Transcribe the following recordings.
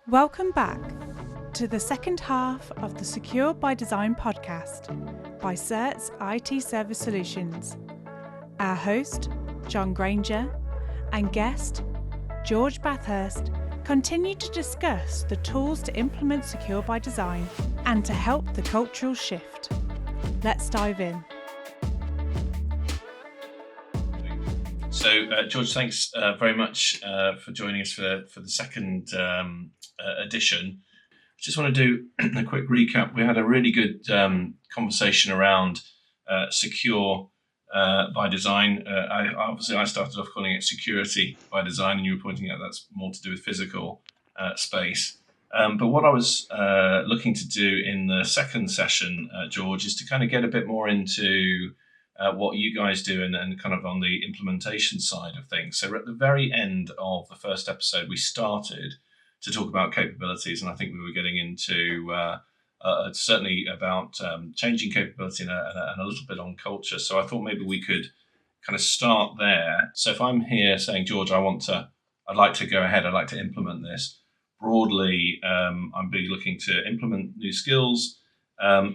Welcome back to the second half of the Secure by Design podcast by CERT's IT Service Solutions. Our host, Jon Grainger, and guest, George Bathurst, continue to discuss the tools to implement Secure by Design and to help the cultural shift. Let's dive in. So, George, thanks very much for joining us for the second edition. Just want to do a quick recap. We had a really good conversation around secure by design. I started off calling it security by design, and you were pointing out that's more to do with physical space. But what I was looking to do in the second session, George, is to kind of get a bit more into what you guys do and kind of on the implementation side of things. So at the very end of the first episode, we started to talk about capabilities, and I think we were getting into certainly about changing capability and a little bit on culture. So I thought maybe we could kind of start there. So if I'm here saying, George, I'd like to go ahead, I'd like to implement this broadly, I'm be looking to implement new skills,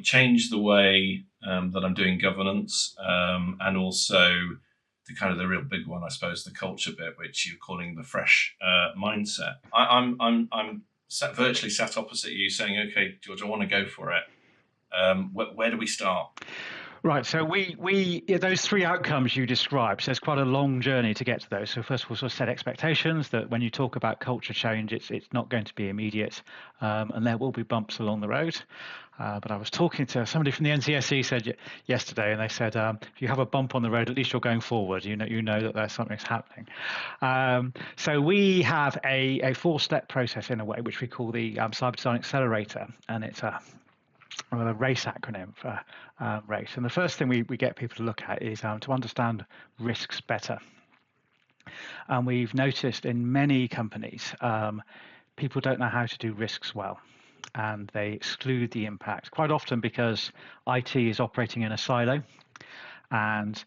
change the way that I'm doing governance, and also the real big one, I suppose, the culture bit, which you're calling the fresh mindset. I'm virtually sat opposite you, saying, "Okay, George, I want to go for it. Where do we start?" Right. So we those three outcomes you described. So there's quite a long journey to get to those. So first of all, sort of set expectations that when you talk about culture change, it's not going to be immediate, and there will be bumps along the road. But I was talking to somebody from the NCSE said yesterday, and they said if you have a bump on the road, at least you're going forward. You know that there's something's happening. So we have a 4-step process in a way, which we call the Cyber Design Accelerator, and it's a RACE acronym for RACE. And the first thing we get people to look at is to understand risks better. And we've noticed in many companies, people don't know how to do risks well, and they exclude the impact, quite often because IT is operating in a silo, and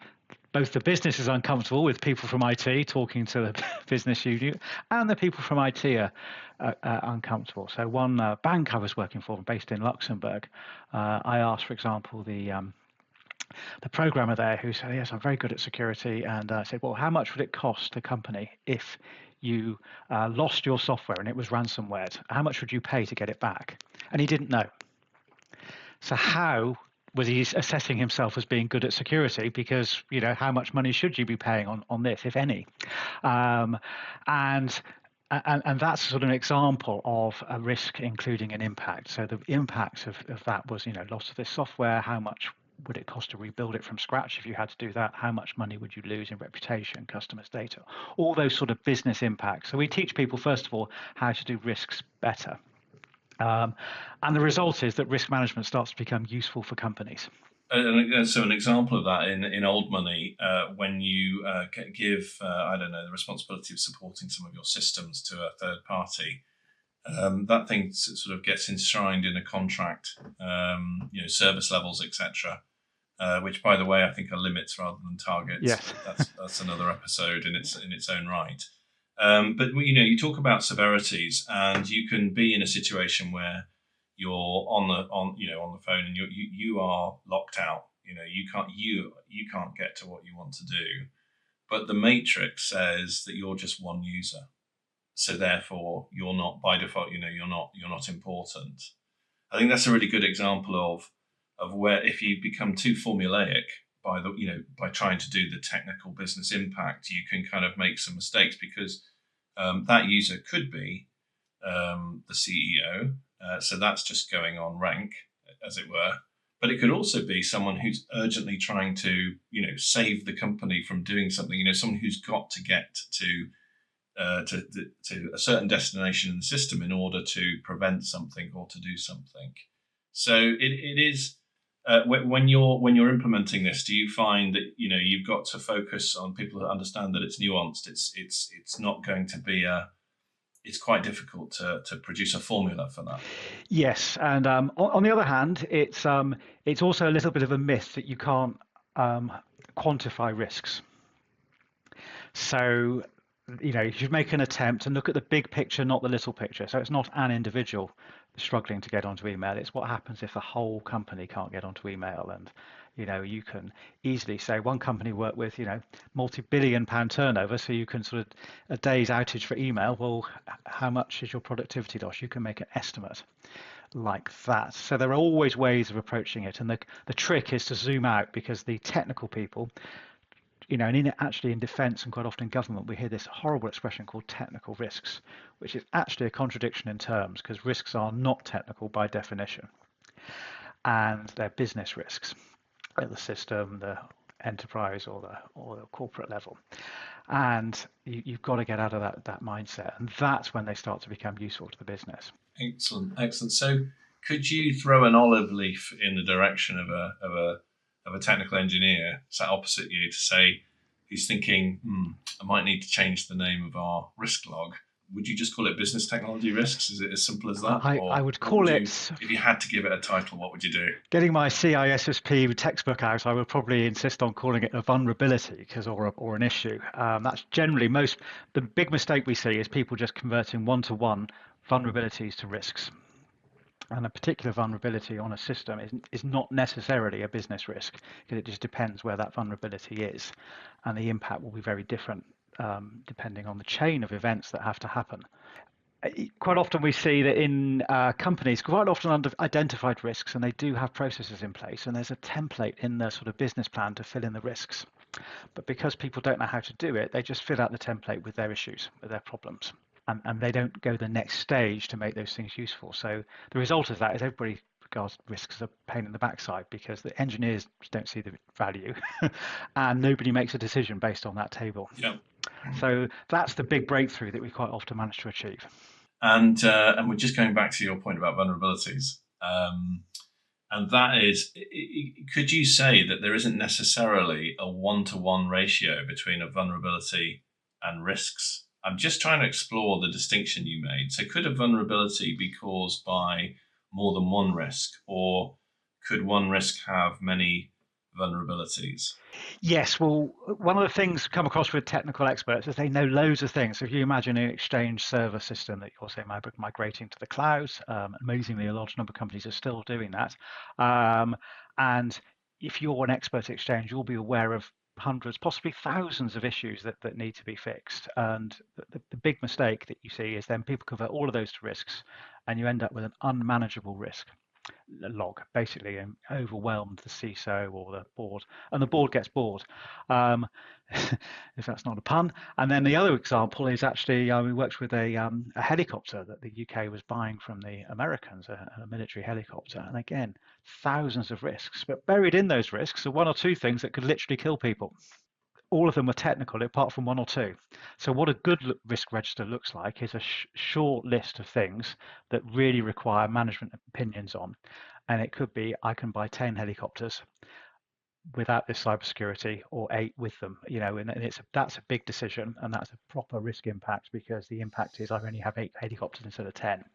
both the business is uncomfortable with people from IT talking to the business unit, and the people from IT are uncomfortable. So one bank I was working for, based in Luxembourg, I asked, for example, the programmer there, who said, "Yes, I'm very good at security," and I said, "Well, how much would it cost the company if you lost your software and it was ransomware? How much would you pay to get it back?" And he didn't know. So how was he assessing himself as being good at security? Because, how much money should you be paying on this, if any? And that's sort of an example of a risk including an impact. So the impact of that was, loss of this software. How much would it cost to rebuild it from scratch if you had to do that? How much money would you lose in reputation, customers' data? All those sort of business impacts. So we teach people, first of all, how to do risks better. And the result is that risk management starts to become useful for companies. So an example of that in old money, when you give, the responsibility of supporting some of your systems to a third party, that thing sort of gets enshrined in a contract, service levels, etc. Which, by the way, I think are limits rather than targets. Yes. That's another episode in its own right. But you talk about severities, and you can be in a situation where you're on the phone and you are locked out. You can't get to what you want to do, but the matrix says that you're just one user, so therefore you're not by default. You're not important. I think that's a really good example of where if you become too formulaic by trying to do the technical business impact, you can kind of make some mistakes, because that user could be the CEO, so that's just going on rank, as it were. But it could also be someone who's urgently trying to, save the company from doing something. Someone who's got to get to a certain destination in the system in order to prevent something or to do something. So it is. When you're implementing this, do you find that you've got to focus on people that understand that it's nuanced? It's not going to be it's quite difficult to produce a formula for that. Yes, and on the other hand, it's also a little bit of a myth that you can't quantify risks. So you should make an attempt and look at the big picture, not the little picture. So it's not an individual struggling to get onto email. It's what happens if the whole company can't get onto email. And you can easily say one company work with multi-billion pound turnover, so you can sort of a day's outage for email. Well, how much is your productivity loss? You can make an estimate like that. So there are always ways of approaching it, and the trick is to zoom out, because the technical people, and actually in defence and quite often in government, we hear this horrible expression called technical risks, which is actually a contradiction in terms, because risks are not technical by definition, and they're business risks at the system, the enterprise, or the corporate level. And you've got to get out of that mindset, and that's when they start to become useful to the business. Excellent. So, could you throw an olive leaf in the direction of a technical engineer sat opposite you to say he's thinking, I might need to change the name of our risk log? Would you just call it business technology risks? Is it as simple as that? I would call it. If you had to give it a title, what would you do? Getting my CISSP textbook out, I would probably insist on calling it a vulnerability, or an issue. That's generally the big mistake we see is people just converting one-to-one vulnerabilities to risks. And a particular vulnerability on a system is not necessarily a business risk, because it just depends where that vulnerability is, and the impact will be very different depending on the chain of events that have to happen. Quite often we see that in companies, quite often identified risks, and they do have processes in place, and there's a template in their sort of business plan to fill in the risks. But because people don't know how to do it, they just fill out the template with their issues, with their problems. And they don't go the next stage to make those things useful. So the result of that is everybody regards risks as a pain in the backside, because the engineers don't see the value and nobody makes a decision based on that table. Yeah. So that's the big breakthrough that we quite often manage to achieve. And we're just going back to your point about vulnerabilities. And that is, could you say that there isn't necessarily a one-to-one ratio between a vulnerability and risks? I'm just trying to explore the distinction you made. So could a vulnerability be caused by more than one risk, or could one risk have many vulnerabilities? Yes, well, one of the things come across with technical experts is they know loads of things. So if you imagine an Exchange server system that you're, say, migrating to the cloud, amazingly, a large number of companies are still doing that. And if you're an expert at Exchange, you'll be aware of hundreds, possibly thousands of issues that need to be fixed. And the big mistake that you see is then people convert all of those to risks, and you end up with an unmanageable risk log, basically, and overwhelmed the CISO or the board, and the board gets bored, if that's not a pun. And then the other example is actually we worked with a helicopter that the UK was buying from the Americans, a military helicopter, and again, thousands of risks, but buried in those risks are one or two things that could literally kill people. All of them were technical, apart from one or two. So what a good risk register looks like is a short list of things that really require management opinions on. And it could be, I can buy 10 helicopters without this cybersecurity, or 8 with them, and that's a big decision, and that's a proper risk impact, because the impact is I only have 8 helicopters instead of 10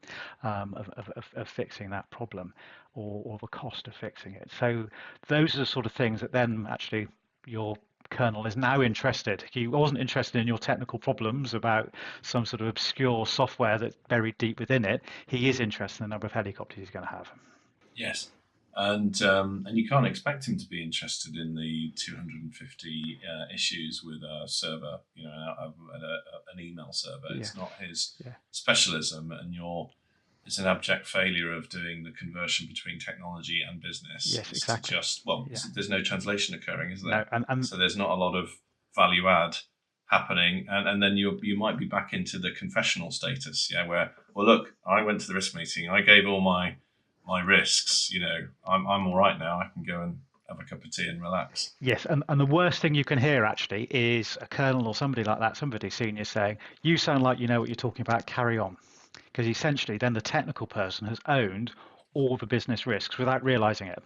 of fixing that problem, or the cost of fixing it. So those are the sort of things that then actually your kernel is now interested. He wasn't interested in your technical problems about some sort of obscure software that's buried deep within it. He is interested in the number of helicopters he's going to have. Yes, and you can't expect him to be interested in the 250 issues with a server, an email server. Yeah. It's not his specialism, and it's an abject failure of doing the conversion between technology and business. Yes, exactly. There's no translation occurring, is there? No, and so there's not a lot of value add happening, and then you might be back into the confessional status, where, well, look, I went to the risk meeting, I gave all my risks, I'm all right now, I can go and have a cup of tea and relax. Yes, and the worst thing you can hear actually is a colonel or somebody like that, somebody senior, saying, you sound like you know what you're talking about, carry on. Because essentially then the technical person has owned all the business risks without realizing it.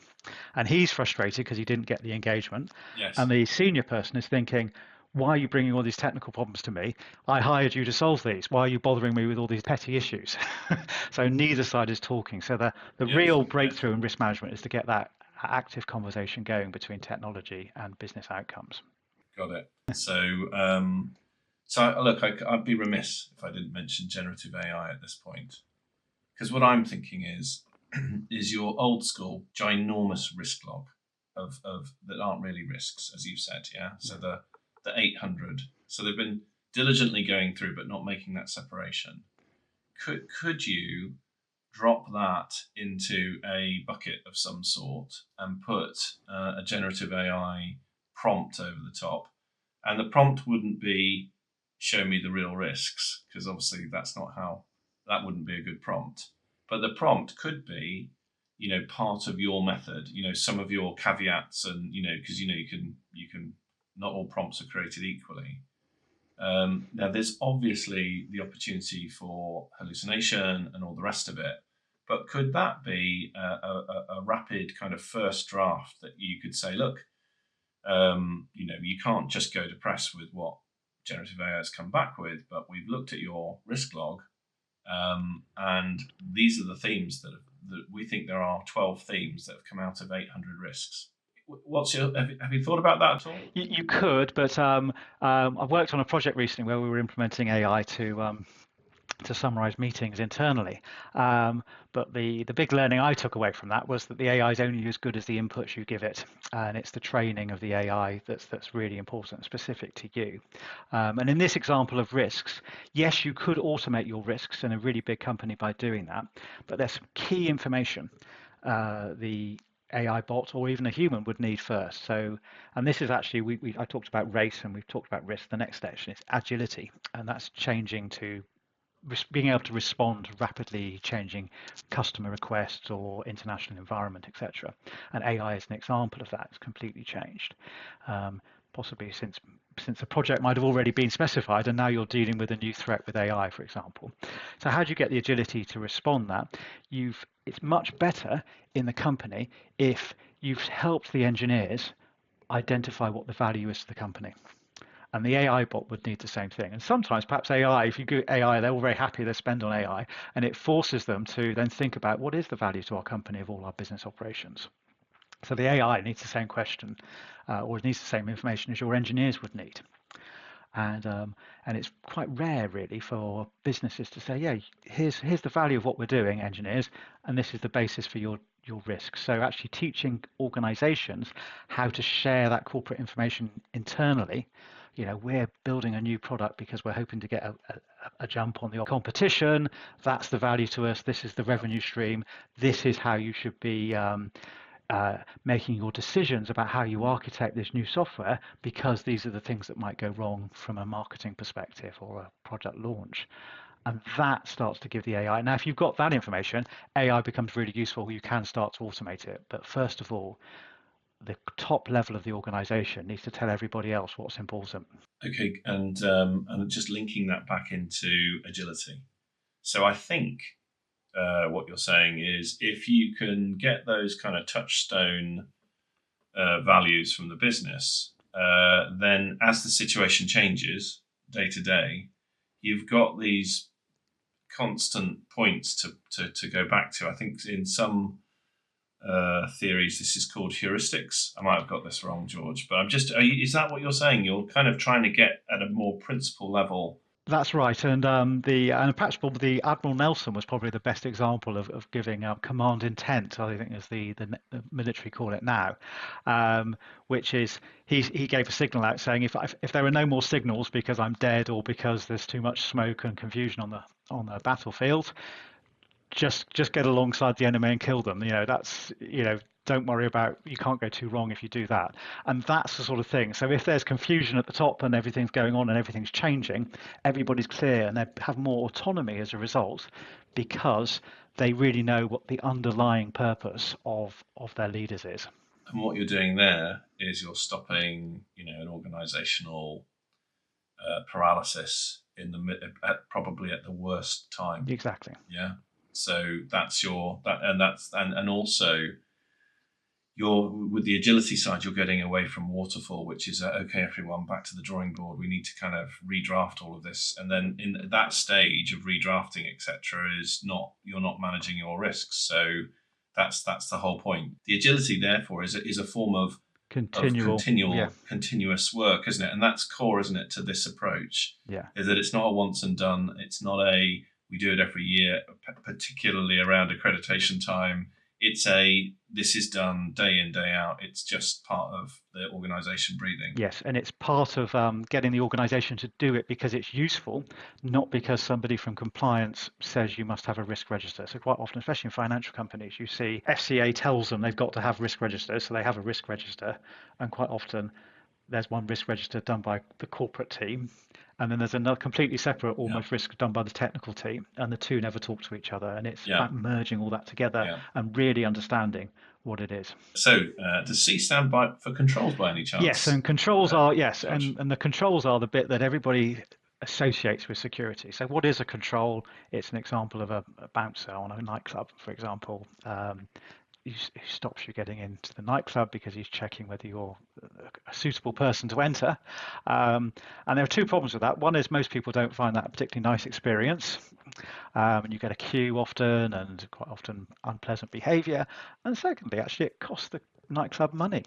And he's frustrated because he didn't get the engagement. Yes. And the senior person is thinking, why are you bringing all these technical problems to me? I hired you to solve these. Why are you bothering me with all these petty issues? So neither side is talking. So the real breakthrough in risk management is to get that active conversation going between technology and business outcomes. Got it. So So look, I'd be remiss if I didn't mention generative AI at this point, because what I'm thinking is your old school ginormous risk log of that aren't really risks, as you said, yeah. So the 800. So they've been diligently going through, but not making that separation. Could you drop that into a bucket of some sort and put a generative AI prompt over the top? And the prompt wouldn't be show me the real risks, because obviously that wouldn't be a good prompt. But the prompt could be, part of your method, some of your caveats, and because you can not all prompts are created equally. Now, there's obviously the opportunity for hallucination and all the rest of it, but could that be a rapid kind of first draft that you could say, look, you can't just go to press with what generative AI has come back with, but we've looked at your risk log, and these are the themes that we think there are 12 themes that have come out of 800 risks. Have you thought about that at all? You could, but I've worked on a project recently where we were implementing AI to summarize meetings internally. But the big learning I took away from that was that the AI is only as good as the inputs you give it, and it's the training of the AI that's really important, specific to you. And in this example of risks, yes, you could automate your risks in a really big company by doing that, but there's some key information the AI bot or even a human would need first. So, and this is actually, I talked about race and we've talked about risk. The next section is agility, and that's changing to being able to respond to rapidly changing customer requests or international environment, etc. And AI is an example of that. It's completely changed, possibly since the project might have already been specified, and now you're dealing with a new threat with AI, for example. So how do you get the agility to respond that? It's much better in the company if you've helped the engineers identify what the value is to the company. And the AI bot would need the same thing. And sometimes perhaps AI, if you go AI, they're all very happy they spend on AI, and it forces them to then think about what is the value to our company of all our business operations. So the AI needs the same question, or it needs the same information as your engineers would need. And it's quite rare, really, for businesses to say, yeah, here's the value of what we're doing, engineers, and this is the basis for your risk. So actually teaching organizations how to share that corporate information internally. We're building a new product because we're hoping to get a jump on the competition. That's the value to us. This is the revenue stream. This is how you should be making your decisions about how you architect this new software, because these are the things that might go wrong from a marketing perspective or a product launch. And that starts to give the AI. Now, if you've got that information, AI becomes really useful. You can start to automate it. But first of all, the top level of the organization needs to tell everybody else what's important. Okay, and just linking that back into agility. So I think what you're saying is if you can get those kind of touchstone values from the business, then as the situation changes day to day, you've got these constant points to go back to. I think in some theories this is called heuristics. I might have got this wrong, George, but is that what you're saying? You're kind of trying to get at a more principle level. That's right, and perhaps the Admiral Nelson was probably the best example of giving command intent, I think, as the military call it now, which is he gave a signal out saying if there are no more signals because I'm dead or because there's too much smoke and confusion on the battlefield, just get alongside the enemy and kill them. Don't worry about, you can't go too wrong if you do that. And that's the sort of thing. So if there's confusion at the top and everything's going on and everything's changing, everybody's clear and they have more autonomy as a result, because they really know what the underlying purpose of their leaders is. And what you're doing there is you're stopping, an organizational paralysis probably at the worst time. Exactly. Yeah. So that's and also with the agility side, you're getting away from waterfall, which is okay, everyone, back to the drawing board. We need to kind of redraft all of this, and then in that stage of redrafting, etc., you're not managing your risks. So that's the whole point. The agility, therefore, is a form of continuous work, isn't it? And that's core, isn't it, to this approach? Yeah. Is that it's not a once and done. It's not we do it every year, particularly around accreditation time. It's this is done day in, day out. It's just part of the organisation breathing. Yes, and it's part of getting the organisation to do it because it's useful, not because somebody from compliance says you must have a risk register. So quite often, especially in financial companies, you see FCA tells them they've got to have risk registers, so they have a risk register, and quite often there's one risk register done by the corporate team, and then there's another completely separate almost risk done by the technical team, and the two never talk to each other. And it's about merging all that together and really understanding what it is. So does C stand for controls by any chance? Yes, and controls and the controls are the bit that everybody associates with security. So what is a control? It's an example of a bouncer on a nightclub, for example. He stops you getting into the nightclub because he's checking whether you're a suitable person to enter. And there are two problems with that. One is most people don't find that a particularly nice experience. And you get a queue often, and quite often unpleasant behavior. And secondly, actually, it costs the nightclub money.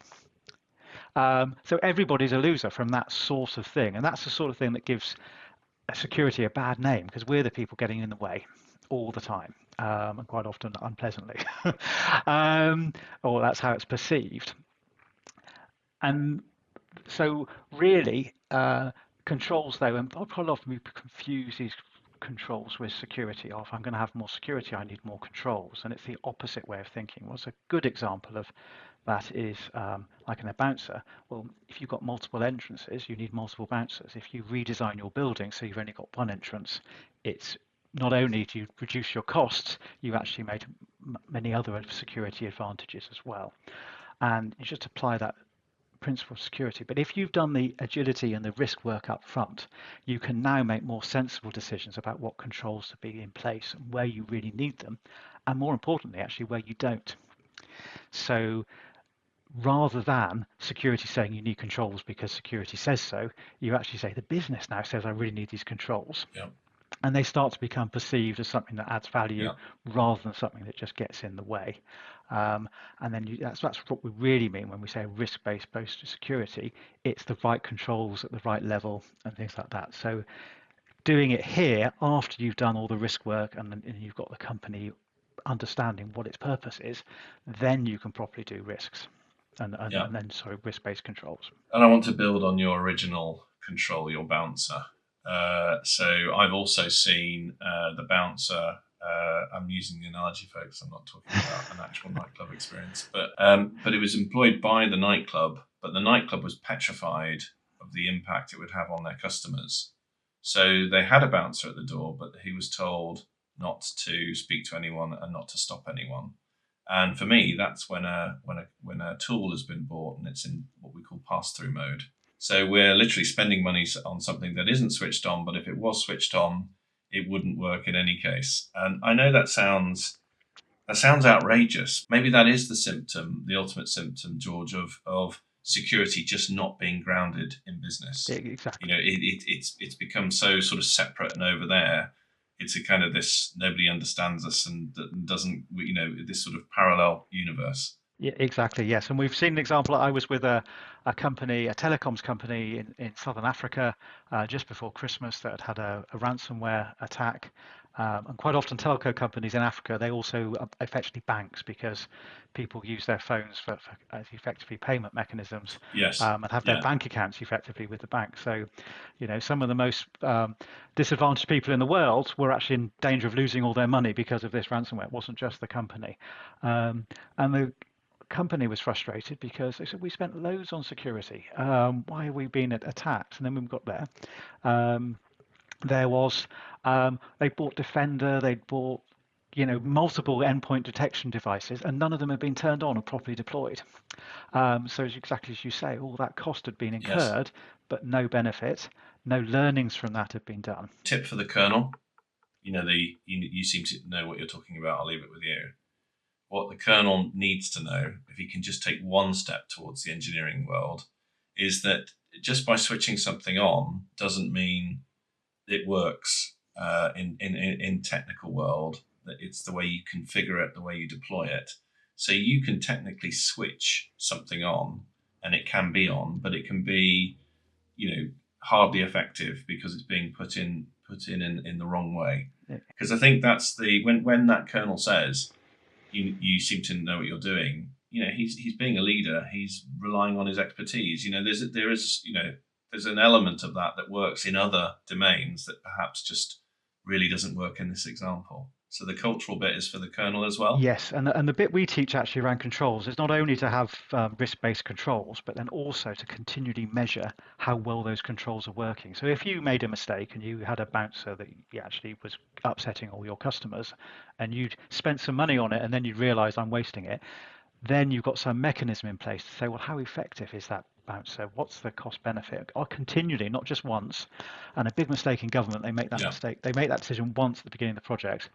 So everybody's a loser from that sort of thing. And that's the sort of thing that gives security a bad name, because we're the people getting in the way all the time, and quite often unpleasantly. Or that's how it's perceived. And so really, controls though, and quite often we confuse these controls with security. If I'm going to have more security, I need more controls. And it's the opposite way of thinking. What's a good example of that is like in a bouncer. Well, if you've got multiple entrances, you need multiple bouncers. If you redesign your building so you've only got one entrance, it's not only do you reduce your costs, you actually made many other security advantages as well. And you just apply that principle of security. But if you've done the agility and the risk work up front, you can now make more sensible decisions about what controls to be in place and where you really need them, and more importantly, actually where you don't. So rather than security saying you need controls because security says so, you actually say the business now says I really need these controls. Yeah. And they start to become perceived as something that adds value rather than something that just gets in the way. And then that's what we really mean when we say risk-based security. It's the right controls at the right level and things like that. So doing it here after you've done all the risk work and you've got the company understanding what its purpose is, then you can properly do risks and then risk-based controls. And I want to build on your original control, your bouncer. So I've also seen the bouncer. I'm using the analogy, folks. I'm not talking about an actual nightclub experience, but it was employed by the nightclub. But the nightclub was petrified of the impact it would have on their customers. So they had a bouncer at the door, but he was told not to speak to anyone and not to stop anyone. And for me, that's when a tool has been bought and it's in what we call pass-through mode. So we're literally spending money on something that isn't switched on, but if it was switched on, it wouldn't work in any case. And I know that sounds outrageous. Maybe that is the symptom, the ultimate symptom, George, of security just not being grounded in business. Exactly. You know, it's become so sort of separate and over there. It's a kind of this nobody understands us and doesn't, this sort of parallel universe. Yeah, exactly. Yes, and we've seen an example. I was with a company, a telecoms company in Southern Africa just before Christmas that had a ransomware attack. And quite often telco companies in Africa, they also effectively banks because people use their phones for as effectively payment mechanisms. Yes. And have their bank accounts effectively with the bank. So, some of the most disadvantaged people in the world were actually in danger of losing all their money because of this ransomware. It wasn't just the company. And the company was frustrated because they said, we spent loads on security. Why are we being attacked? And then when we got there, there was, they bought Defender, they bought, multiple endpoint detection devices, and none of them had been turned on or properly deployed. So exactly as you say, all that cost had been incurred, but no benefit, no learnings from that had been done. Tip for the kernel, you seem to know what you're talking about. I'll leave it with you. What the kernel needs to know, if he can just take one step towards the engineering world, is that just by switching something on doesn't mean it works in technical world, that it's the way you configure it, the way you deploy it. So you can technically switch something on and it can be on, but it can be, hardly effective because it's being put in the wrong way. Because I think that's when that kernel says you seem to know what you're doing. He's being a leader. He's relying on his expertise. There's an element of that works in other domains that perhaps just really doesn't work in this example. So the cultural bit is for the kernel as well. Yes, and the bit we teach actually around controls is not only to have risk-based controls, but then also to continually measure how well those controls are working. So if you made a mistake and you had a bouncer that actually was upsetting all your customers, and you'd spent some money on it, and then you'd realise I'm wasting it, then you've got some mechanism in place to say, well, how effective is that bouncer? What's the cost benefit? Or continually, not just once. And a big mistake in government, they make that mistake. They make that decision once at the beginning of the project.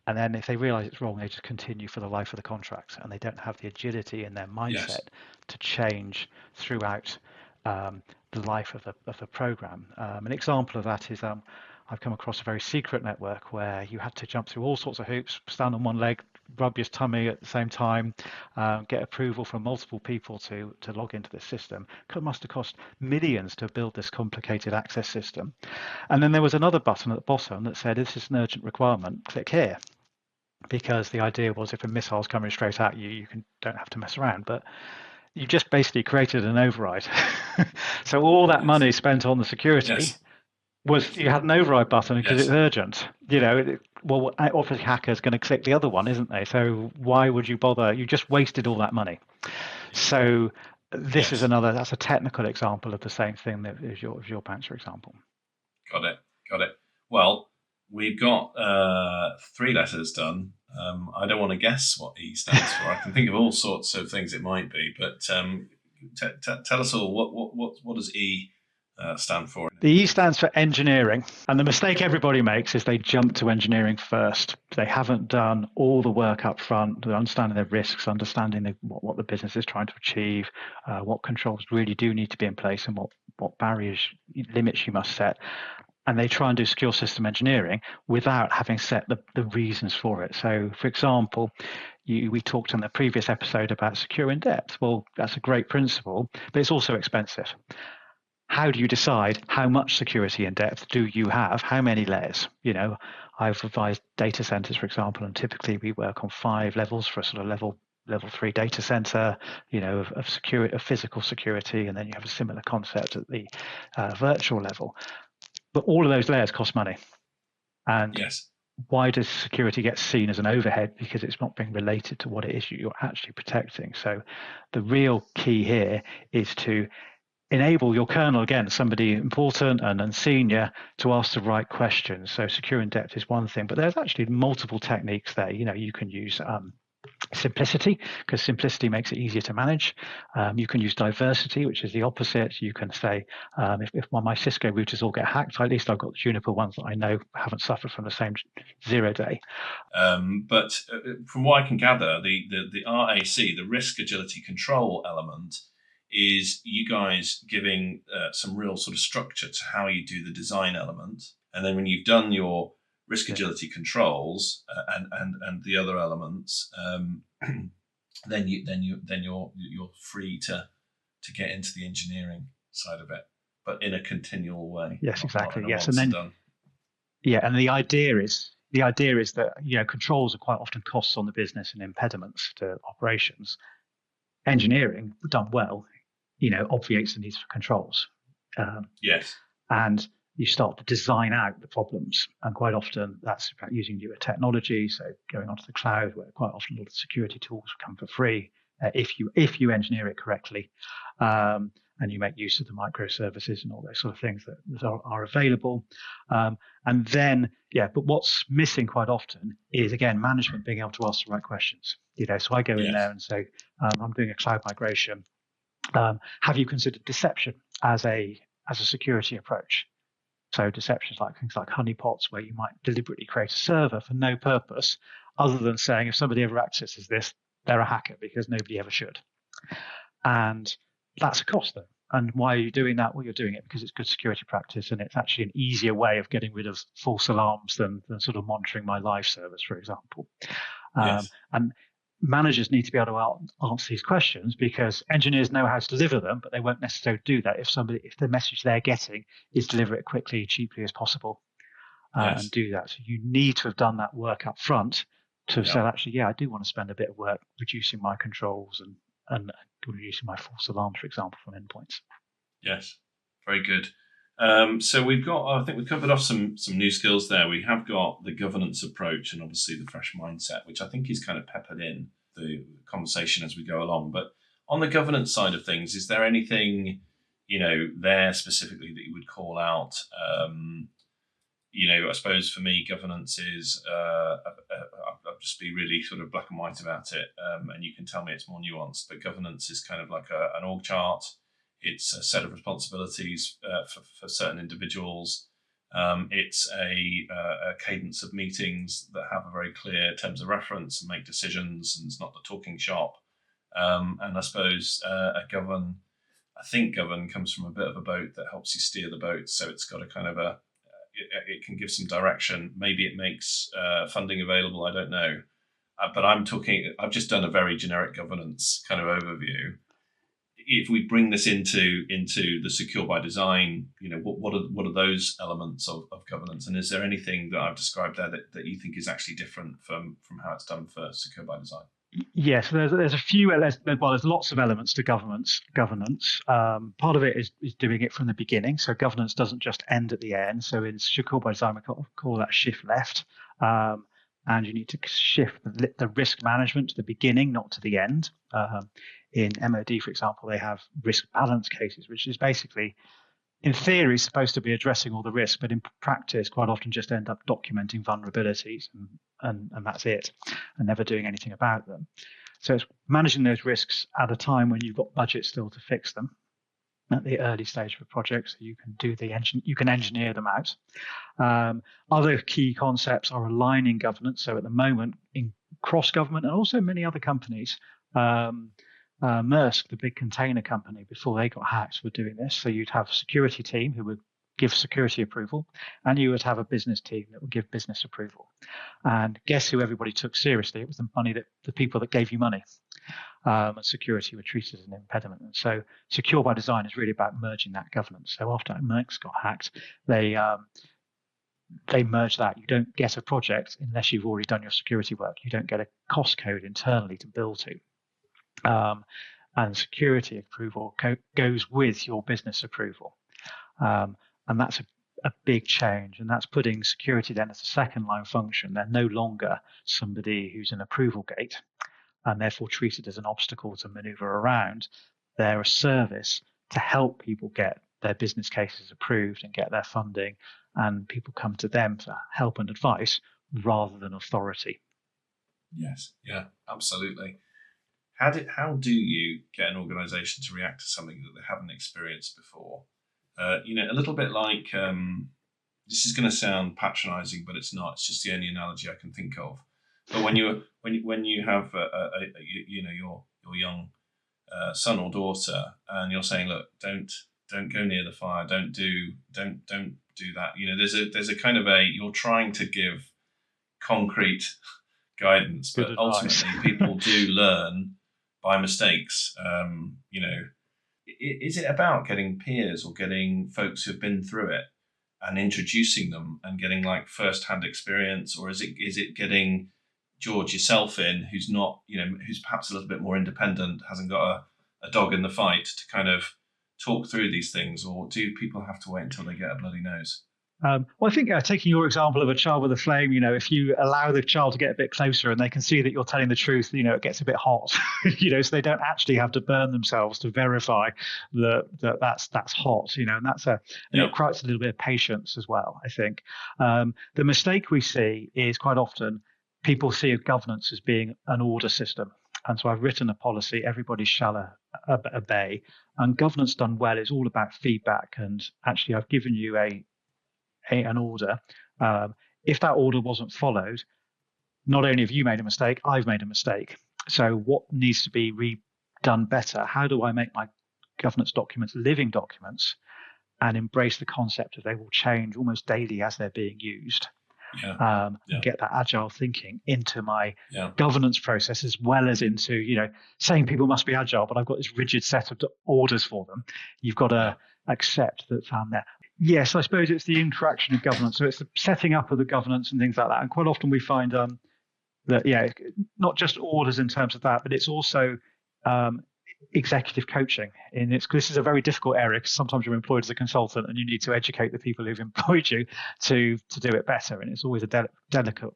And then if they realise it's wrong, they just continue for the life of the contract. And they don't have the agility in their mindset to change throughout the life of the program. An example of that is I've come across a very secret network where you had to jump through all sorts of hoops, stand on one leg, rub your tummy at the same time, get approval from multiple people to log into this system. It must have cost millions to build this complicated access system. And then there was another button at the bottom that said, this is an urgent requirement, click here. Because the idea was if a missile's coming straight at you, you don't have to mess around. But you just basically created an override. So all that money spent on the security was you had an override button because it's urgent. Well, obviously hacker's going to click the other one, isn't they? So why would you bother? You just wasted all that money. So this is that's a technical example of the same thing that is your bouncer example. Got it. Well, we've got 3 letters done. I don't want to guess what E stands for. I can think of all sorts of things it might be, but tell us all, what does E stand for? The E stands for engineering. And the mistake everybody makes is they jump to engineering first. They haven't done all the work up front, understanding their risks, understanding what the business is trying to achieve, what controls really do need to be in place, and what barriers, limits you must set. And they try and do secure system engineering without having set the reasons for it. So, for example, we talked in the previous episode about secure in depth. Well, that's a great principle, but it's also expensive. How do you decide how much security in depth do you have? How many layers? I've advised data centers, for example, and typically we work on 5 levels for a sort of level 3 data center, of security, of physical security, and then you have a similar concept at the virtual level. But all of those layers cost money. And why does security get seen as an overhead? Because it's not being related to what it is you're actually protecting. So the real key here is to enable your kernel, again, somebody important and senior, to ask the right questions. So secure in depth is one thing, but there's actually multiple techniques there. You can use simplicity, because simplicity makes it easier to manage. You can use diversity, which is the opposite. You can say, if my Cisco routers all get hacked, at least I've got the Juniper ones that I know haven't suffered from the same 0 day. But from what I can gather, the RAC, the risk agility control element, is you guys giving some real sort of structure to how you do the design element. And then when you've done your risk agility controls and the other elements, then you're free to get into the engineering side of it, but in a continual way. Yes, exactly. Yes, and then and the idea is that controls are quite often costs on the business and impediments to operations. Engineering done well, obviates the needs for controls. And you start to design out the problems. And quite often that's about using newer technology. So going onto the cloud, where quite often a lot of security tools come for free if you engineer it correctly. And you make use of the microservices and all those sort of things that are available. And then, but what's missing quite often is, again, management being able to ask the right questions. So I go in there and say, I'm doing a cloud migration. Have you considered deception as a security approach? So deceptions like things like honeypots, where you might deliberately create a server for no purpose other than saying if somebody ever accesses this, they're a hacker, because nobody ever should. And that's a cost, though. And why are you doing that? Well, you're doing it because it's good security practice, and it's actually an easier way of getting rid of false alarms than sort of monitoring my live servers, for example. And managers need to be able to answer these questions, because engineers know how to deliver them, but they won't necessarily do that if the message they're getting is deliver it quickly, cheaply as possible, and do that. So you need to have done that work up front to have said, actually, I do want to spend a bit of work reducing my controls and reducing my false alarms, for example, from endpoints. Yes, very good. So I think we've covered off some new skills there. We have got the governance approach and obviously the fresh mindset, which I think is kind of peppered in the conversation as we go along. But on the governance side of things, is there anything, there specifically that you would call out? I suppose for me, governance is, I'll just be really sort of black and white about it. And you can tell me it's more nuanced, but governance is kind of like an org chart. It's a set of responsibilities for certain individuals. It's a cadence of meetings that have a very clear terms of reference and make decisions, and it's not the talking shop. And I suppose govern comes from a bit of a boat that helps you steer the boat. So it's got a kind of it can give some direction. Maybe it makes funding available. I don't know. But I've just done a very generic governance kind of overview. If we bring this into the secure by design, what are those elements of governance, and is there anything that I've described there that you think is actually different from how it's done for secure by design? Yes, there's a few. There's lots of elements to governance. Part of it is doing it from the beginning. So governance doesn't just end at the end. So in secure by design, we call that shift left, and you need to shift the risk management to the beginning, not to the end. In MOD, for example, they have risk balance cases, which is basically, in theory, supposed to be addressing all the risk, but in practice, quite often just end up documenting vulnerabilities and that's it, and never doing anything about them. So it's managing those risks at a time when you've got budget still to fix them at the early stage of a project, so you can engineer them out. Other key concepts are aligning governance. So at the moment, in cross-government and also many other companies, Maersk, the big container company, before they got hacked, were doing this. So you'd have a security team who would give security approval, and you would have a business team that would give business approval. And guess who everybody took seriously? It was the people that gave you money. And security were treated as an impediment. And so secure by design is really about merging that governance. So after Maersk got hacked, they merged that. You don't get a project unless you've already done your security work. You don't get a cost code internally to build to. And security approval goes with your business approval. And that's a big change. And that's putting security then as a second line function. They're no longer somebody who's an approval gate and therefore treated as an obstacle to maneuver around. They're a service to help people get their business cases approved and get their funding, and people come to them for help and advice rather than authority. Yes, yeah, absolutely. How do you get an organisation to react to something that they haven't experienced before? A little bit like, this is going to sound patronising, but it's not. It's just the only analogy I can think of. But when you have your young son or daughter, and you're saying, look, don't go near the fire, don't do that. There's a kind of you're trying to give concrete guidance, but ultimately people do learn by mistakes. Is it about getting peers or getting folks who've been through it and introducing them and getting like first-hand experience, or is it getting George yourself in, who's not, who's perhaps a little bit more independent, hasn't got a dog in the fight to kind of talk through these things, or do people have to wait until they get a bloody nose? Well, I think taking your example of a child with a flame, if you allow the child to get a bit closer and they can see that you're telling the truth, it gets a bit hot, so they don't actually have to burn themselves to verify that's hot, and that's it requires a little bit of patience as well, I think. The mistake we see is quite often people see governance as being an order system. And so I've written a policy, everybody shall obey. And governance done well is all about feedback. And actually, I've given you an order. If that order wasn't followed, not only have you made a mistake, I've made a mistake. So what needs to be redone better? How do I make my governance documents living documents and embrace the concept that they will change almost daily as they're being used? and get that agile thinking into my Yeah. governance process, as well as into, saying people must be agile, but I've got this rigid set of orders for them. You've got to accept that there. Yes, I suppose it's the interaction of governance. So it's the setting up of the governance and things like that. And quite often we find that, not just orders in terms of that, but it's also executive coaching. And this is a very difficult area because sometimes you're employed as a consultant and you need to educate the people who've employed you to do it better. And it's always a delicate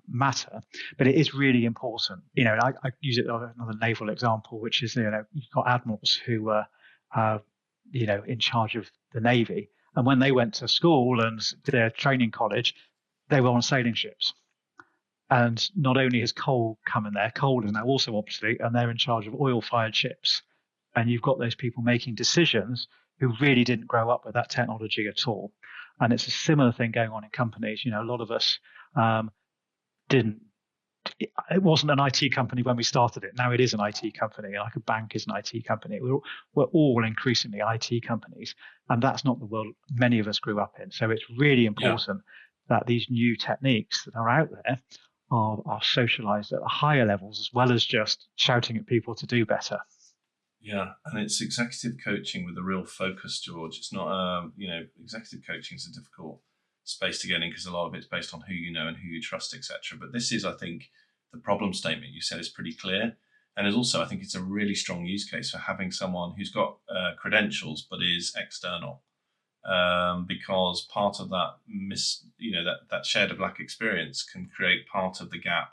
matter, but it is really important. And I use it on another naval example, which is, you've got admirals who were, in charge of the Navy. And when they went to school and did their training college, they were on sailing ships. And not only has coal come in there, coal is now also obsolete, and they're in charge of oil-fired ships. And you've got those people making decisions who really didn't grow up with that technology at all. And it's a similar thing going on in companies. A lot of us didn't. It wasn't an IT company when we started it. Now it is an IT company, like a bank is an IT company. We're all increasingly IT companies, and that's not the world many of us grew up in. So it's really important that these new techniques that are out there are socialized at higher levels, as well as just shouting at people to do better. Yeah, and it's executive coaching with a real focus, George. It's not, executive coaching is a difficult space to get in because a lot of it's based on who you know and who you trust, etc. But this is, I think, the problem statement you said is pretty clear. And is also, I think it's a really strong use case for having someone who's got credentials but is external. Because part of that that shared black experience can create part of the gap,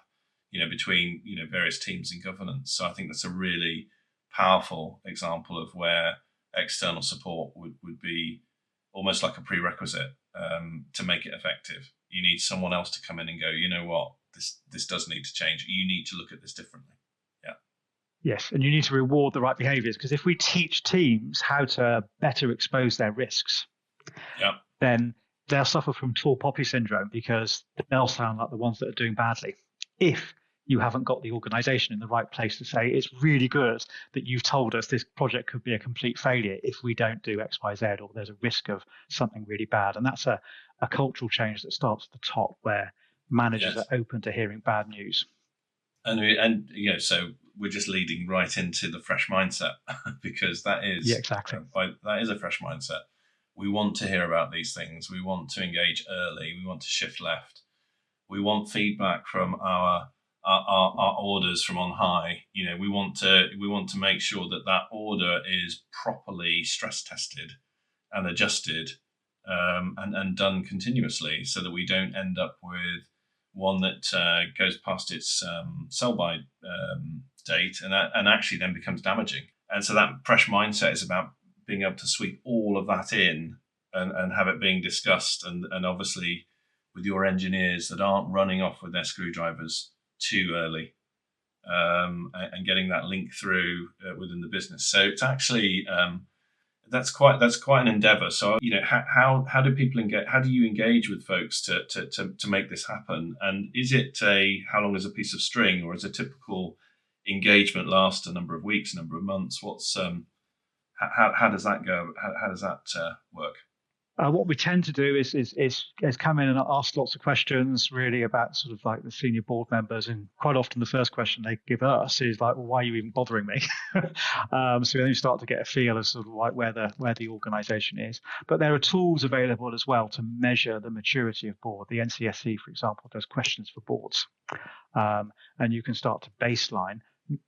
between various teams in governance. So I think that's a really powerful example of where external support would be almost like a prerequisite to make it effective. You need someone else to come in and go, you know what, this does need to change. You need to look at this differently. Yeah. Yes, and you need to reward the right behaviours, because if we teach teams how to better expose their risks, then they'll suffer from tall poppy syndrome, because they'll sound like the ones that are doing badly. If you haven't got the organization in the right place to say, it's really good that you've told us this project could be a complete failure if we don't do X, Y, Z, or there's a risk of something really bad. And that's a cultural change that starts at the top, where managers are open to hearing bad news. So we're just leading right into the fresh mindset, because that is exactly. That is a fresh mindset. We want to hear about these things. We want to engage early. We want to shift left. We want feedback from our orders from on high. We want to make sure that order is properly stress tested and adjusted and done continuously, so that we don't end up with one that goes past its sell-by date and actually then becomes damaging. And so that fresh mindset is about being able to sweep all of that in and have it being discussed, and obviously with your engineers that aren't running off with their screwdrivers too early, and getting that link through within the business. So it's actually that's quite an endeavor. So how do people engage? How do you engage with folks to make this happen? And is it how long is a piece of string, or is a typical engagement last a number of weeks, a number of months? What's how does that go? How does that work? What we tend to do is come in and ask lots of questions, really, about sort of like the senior board members. And quite often the first question they give us is like, well, why are you even bothering me? So then you start to get a feel of sort of like where the organization is. But there are tools available as well to measure the maturity of board. The NCSC, for example, does questions for boards. And you can start to baseline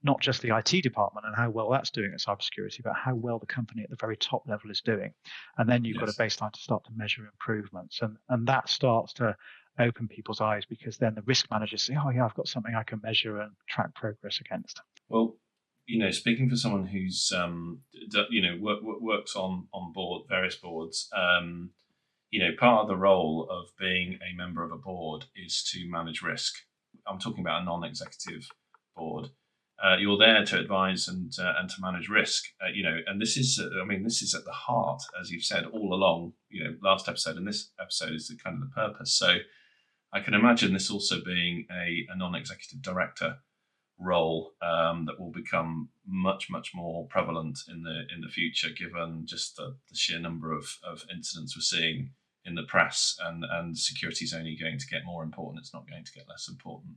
not just the IT department and how well that's doing at cybersecurity, but how well the company at the very top level is doing. And then you've got a baseline to start to measure improvements. And that starts to open people's eyes, because then the risk managers say, oh yeah, I've got something I can measure and track progress against. Well, speaking for someone who's, works on various boards, part of the role of being a member of a board is to manage risk. I'm talking about a non-executive board. You're there to advise and to manage risk, and this is at the heart, as you've said all along, last episode and this episode is the kind of the purpose. So I can imagine this also being a non-executive director role that will become much, much more prevalent in the future, given just the sheer number of incidents we're seeing in the press, and security is only going to get more important. It's not going to get less important.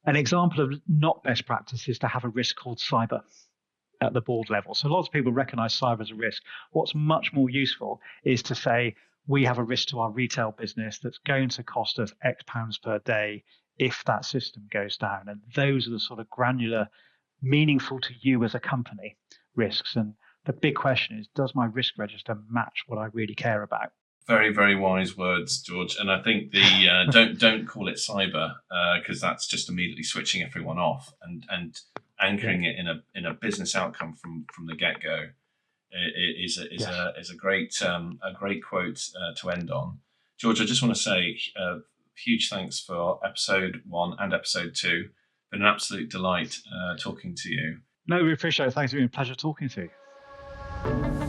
An example of not best practice is to have a risk called cyber at the board level. So lots of people recognize cyber as a risk. What's much more useful is to say, we have a risk to our retail business that's going to cost us X pounds per day if that system goes down. And those are the sort of granular, meaningful to you as a company risks. And the big question is, does my risk register match what I really care about? Very, very wise words, George. And I think the don't call it cyber, because that's just immediately switching everyone off, and anchoring it in a business outcome from the get go is a great quote to end on. George, I just want to say huge thanks for episode 1 and episode 2. Been an absolute delight talking to you. No, we appreciate it. Thanks. It's been a pleasure talking to you.